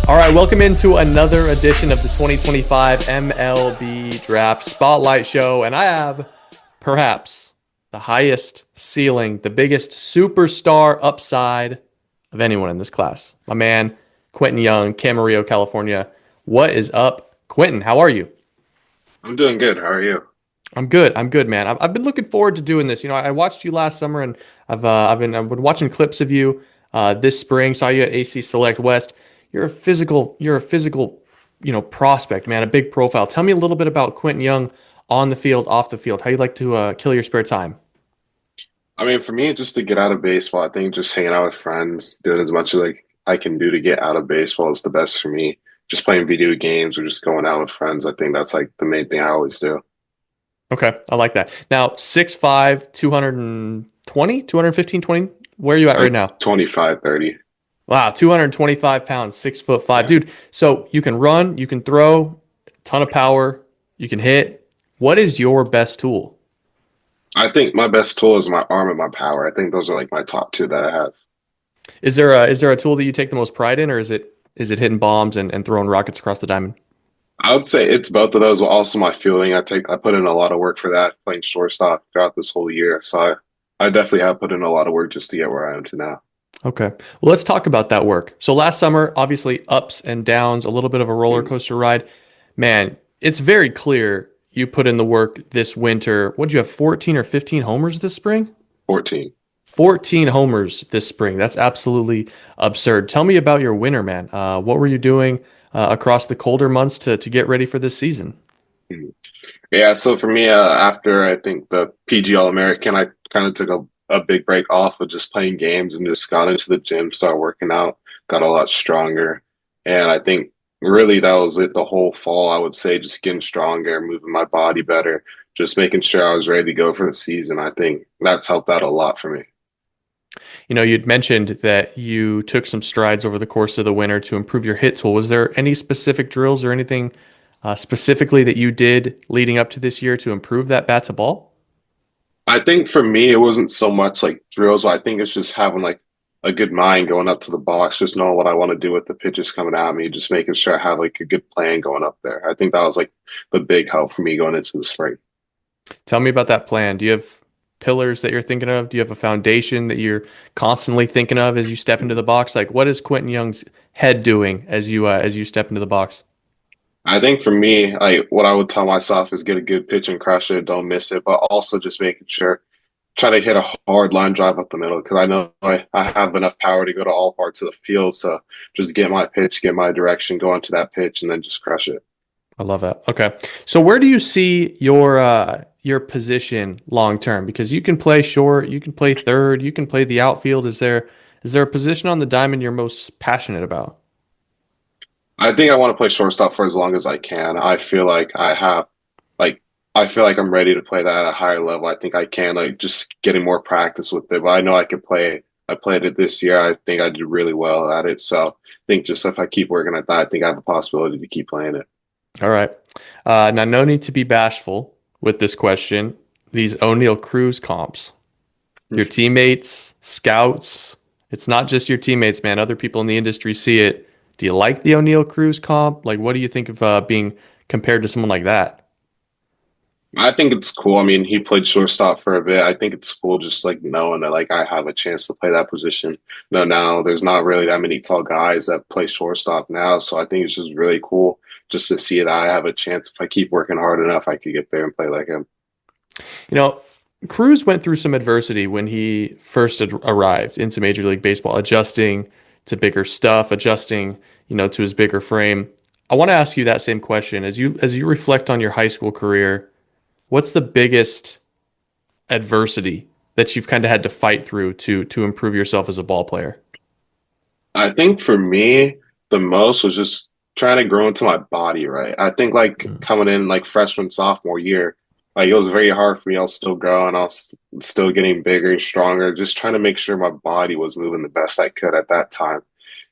All right, welcome into another edition of the 2025 MLB Draft Spotlight Show. And I have perhaps the highest ceiling, the biggest superstar upside of anyone in this class. My man, Quentin Young, Camarillo, California. What is up, Quentin? How are you? I'm doing good. How are you? I'm good. I'm good, man. I've been looking forward to doing this. I watched you last summer, and I've been watching clips of you this spring. Saw you at AC Select West. You're a physical, prospect, man. A big profile. Tell me a little bit about Quentin Young on the field, off the field. How you like to kill your spare time? I mean, for me, just to get out of baseball, I think just hanging out with friends, doing as much as like I can do to get out of baseball is the best for me. Just playing video games or just going out with friends. I think that's like the main thing I always do. Okay, I like that. Now, 6'5", 220, 215, 20. Where are you at right Like now? 25, 30. Wow, 225 pounds, 6'5", Yeah. dude. So you can run, you can throw, ton of power, you can hit. What is your best tool? I think my best tool is my arm and my power. I think those are like my top two that I have. Is there a tool that you take the most pride in, or is it hitting bombs and throwing rockets across the diamond? I would say it's both of those, but also my fielding. I put in a lot of work for that, playing shortstop throughout this whole year. So I definitely have put in a lot of work just to get where I am to now. Okay. Well, let's talk about that work. So last summer, obviously ups and downs, a little bit of a roller Mm, coaster ride. Man, it's very clear you put in the work this winter. What'd you have, 14 or 15 homers this spring? 14. 14 homers this spring. That's absolutely absurd. Tell me about your winter, man. What were you doing across the colder months to get ready for this season? Mm. Yeah, so for me, after I think the PG All American, I kind of took a big break off of just playing games and just got into the gym, started working out, got a lot stronger. And I think really that was it the whole fall, I would say, just getting stronger, moving my body better, just making sure I was ready to go for the season. I think that's helped out a lot for me. You'd mentioned that you took some strides over the course of the winter to improve your hit tool. Was there any specific drills or anything specifically that you did leading up to this year to improve that bat to ball? I think for me, it wasn't so much like drills. I think it's just having like a good mind going up to the box, just knowing what I want to do with the pitches coming at me, just making sure I have like a good plan going up there. I think that was like the big help for me going into the spring. Tell me about that plan. Do you have pillars that you're thinking of? Do you have a foundation that you're constantly thinking of as you step into the box? Like, what is Quentin Young's head doing as you step into the box? I think for me, like what I would tell myself is get a good pitch and crush it, don't miss it, but also just making sure try to hit a hard line drive up the middle because I know I have enough power to go to all parts of the field. So just get my pitch, get my direction, go into that pitch, and then just crush it. I love that. Okay. So where do you see your position long term? Because you can play short, you can play third, you can play the outfield. Is there a position on the diamond you're most passionate about? I think I want to play shortstop for as long as I can. I feel like like, I feel like I'm ready to play that at a higher level. I think I can, like, just getting more practice with it. But I know I could play. I played it this year. I think I did really well at it. So I think just if I keep working at that, I think I have a possibility to keep playing it. All right. Now, no need to be bashful with this question. These O'Neill Cruz comps, your teammates, scouts, it's not just your teammates, man. Other people in the industry see it. Do you like the O'Neill Cruz comp? Like, what do you think of being compared to someone like that? I think it's cool. I mean, he played shortstop for a bit. I think it's cool just like knowing that like I have a chance to play that position. No, now there's not really that many tall guys that play shortstop now. So I think it's just really cool just to see that I have a chance. If I keep working hard enough, I could get there and play like him. You know, Cruz went through some adversity when he first arrived into Major League Baseball, adjusting to bigger stuff, adjusting, to his bigger frame. I want to ask you that same question as you reflect on your high school career. What's the biggest adversity that you've kind of had to fight through to improve yourself as a ball player? I think for me, the most was just trying to grow into my body, right? I think like Mm. coming in like freshman, sophomore year, like it was very hard for me. I was still growing, I was still getting bigger and stronger, just trying to make sure my body was moving the best I could at that time.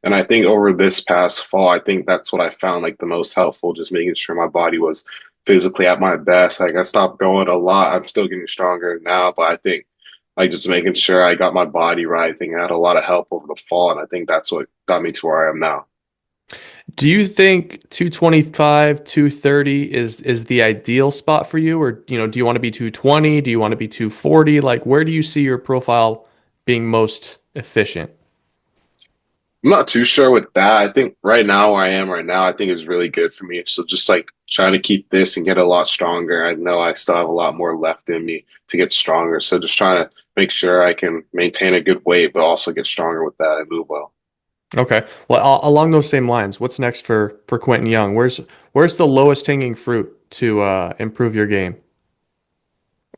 And I think over this past fall, I think that's what I found like the most helpful, just making sure my body was physically at my best. Like I stopped growing a lot. I'm still getting stronger now, but I think like just making sure I got my body right. I think I had a lot of help over the fall, and I think that's what got me to where I am now. Do you think 225, 230 is the ideal spot for you? Or, do you want to be 220? Do you want to be 240? Like, where do you see your profile being most efficient? I'm not too sure with that. I think right now where I am right now, I think is really good for me. So just like trying to keep this and get a lot stronger. I know I still have a lot more left in me to get stronger. So just trying to make sure I can maintain a good weight, but also get stronger with that and move well. Okay. Well, along those same lines, what's next for Quentin Young? Where's the lowest hanging fruit to improve your game?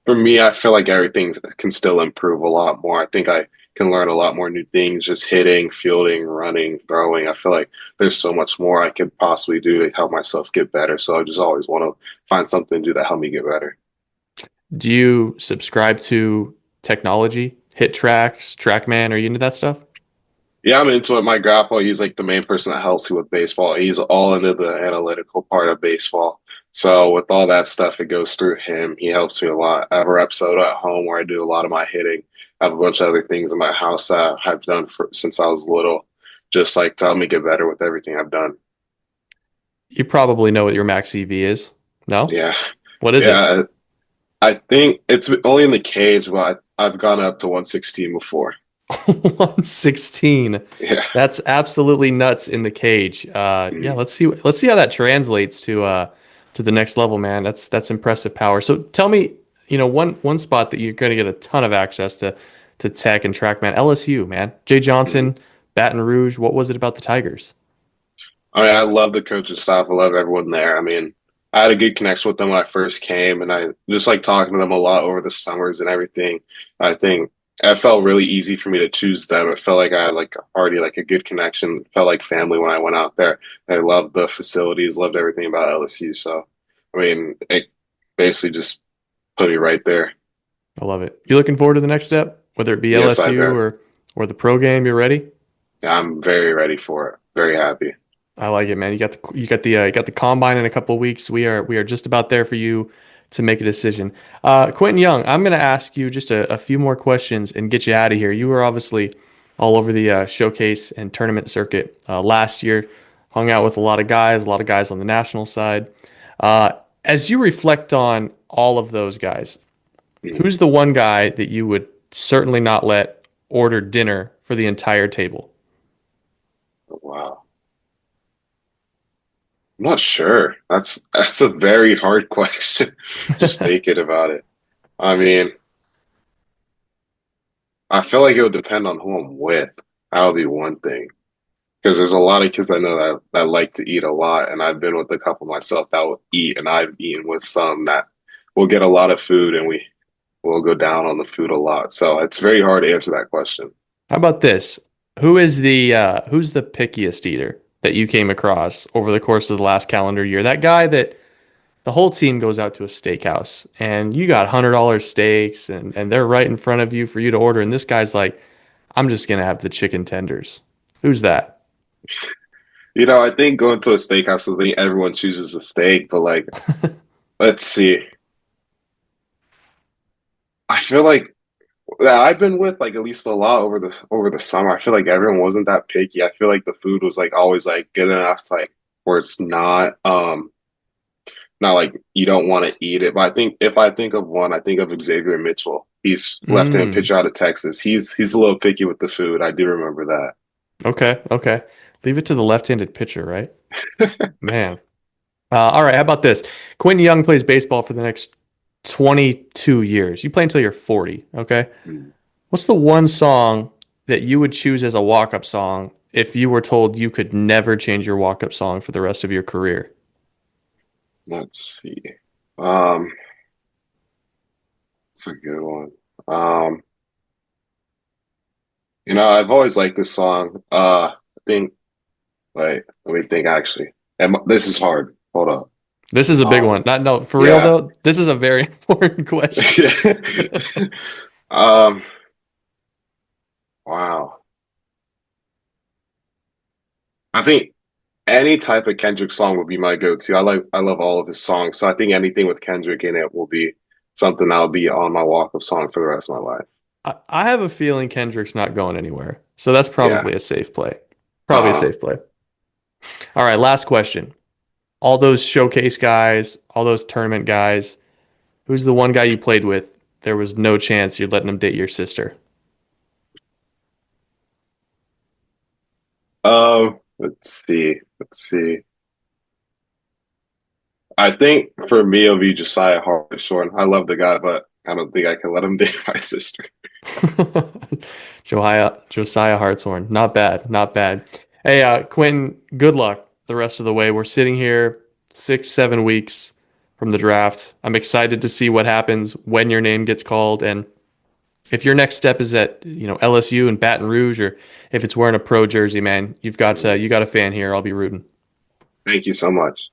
For me, I feel like everything can still improve a lot more. I think I can learn a lot more new things, just hitting, fielding, running, throwing. I feel like there's so much more I could possibly do to help myself get better. So I just always want to find something to do that help me get better. Do you subscribe to technology, hit tracks, TrackMan? Are you into that stuff? Yeah, I'm into it. My grandpa, he's like the main person that helps me with baseball. He's all into the analytical part of baseball. So with all that stuff, it goes through him. He helps me a lot. I have a rep soda at home where I do a lot of my hitting. I have a bunch of other things in my house that I've done since I was little, just like to help me get better with everything I've done. You probably know what your max EV is. No? Yeah, What is it? yeah. I think it's only in the cage, but I've gone up to 116 before. 116. Yeah. That's absolutely nuts in the cage. Yeah, Mhm. let's see how that translates to the next level, man. That's impressive power. So tell me, one spot that you're going to get a ton of access to tech and track, man. LSU, man. Jay Mhm. Johnson, Baton Rouge. What was it about the Tigers? I mean, I love the coaching staff. I love everyone there. I mean, I had a good connection with them when I first came, and I just like talking to them a lot over the summers and everything. I think it felt really easy for me to choose them. It felt like I had like already like a good connection. It felt like family when I went out there. I loved the facilities, loved everything about LSU. So, I mean, it basically just put me right there. I love it. You looking forward to the next step, whether it be Yes, I've LSU been. or the pro game? You're ready. I'm very ready for it. Very happy. I like it, man. You got the combine in a couple of weeks. We are just about there for you to make a decision. Quentin Young, I'm going to ask you just a few more questions and get you out of here. You were obviously all over the showcase and tournament circuit last year. Hung out with a lot of guys on the national side. Uh, as you reflect on all of those guys, Mhm. who's the one guy that you would certainly not let order dinner for the entire table? Wow. I'm not sure. That's a very hard question. Just thinking about it. I mean, I feel like it would depend on who I'm with. That would be one thing. Because there's a lot of kids I know that like to eat a lot, and I've been with a couple myself that will eat, and I've eaten with some that will get a lot of food, and we will go down on the food a lot. So it's very hard to answer that question. How about this? Who's the pickiest eater that you came across over the course of the last calendar year? That guy that the whole team goes out to a steakhouse and you got $100 steaks and they're right in front of you for you to order, and this guy's like, I'm just gonna have the chicken tenders. Who's that? I think going to a steakhouse, I think everyone chooses a steak, but like, let's see. I feel like that I've been with like at least a lot over the summer. I feel like everyone wasn't that picky. I feel like the food was like always like good enough to like where it's not like you don't want to eat it. But I think if I think of one, I think of Xavier Mitchell. He's left-handed Mm, pitcher out of Texas. He's a little picky with the food. I do remember okay, okay. Leave it to the left-handed pitcher, right? Man. All right, how about this? Quentin Young plays baseball for the next 22 years. You play until you're 40, okay? that. What's the one song that you would choose as a walk-up song if you were told you could never change your walk-up song for the rest of your career? Let's see. Um, it's a good one. Um, I've always liked this song. I think. Wait, let me think. Actually, this is hard. Hold up. This is a big one. Um, Not no, for real yeah, though, this is a very important question. yeah. Um, wow. I think any type of Kendrick song would be my go-to. I love all of his songs, so I think anything with Kendrick in it will be something that'll be on my walk-up song for the rest of my life. I have a feeling Kendrick's not going anywhere. So that's Yeah. probably a safe play. Probably a Uh, safe play. All right, last question. All those showcase guys, all those tournament guys, who's the one guy you played with? There was no chance you're letting him date your sister. Let's see. Let's see. I think for me, it'll be Josiah Hartshorn. I love the guy, but I don't think I can let him date my sister. Josiah Hartshorn. Not bad. Not bad. Hey, Quentin, good luck the rest of the way. We're sitting here 6, 7 weeks from the draft. I'm excited to see what happens when your name gets called. And if your next step is at, LSU and Baton Rouge, or if it's wearing a pro jersey, man, you got a fan here. I'll be rooting. Thank you so much.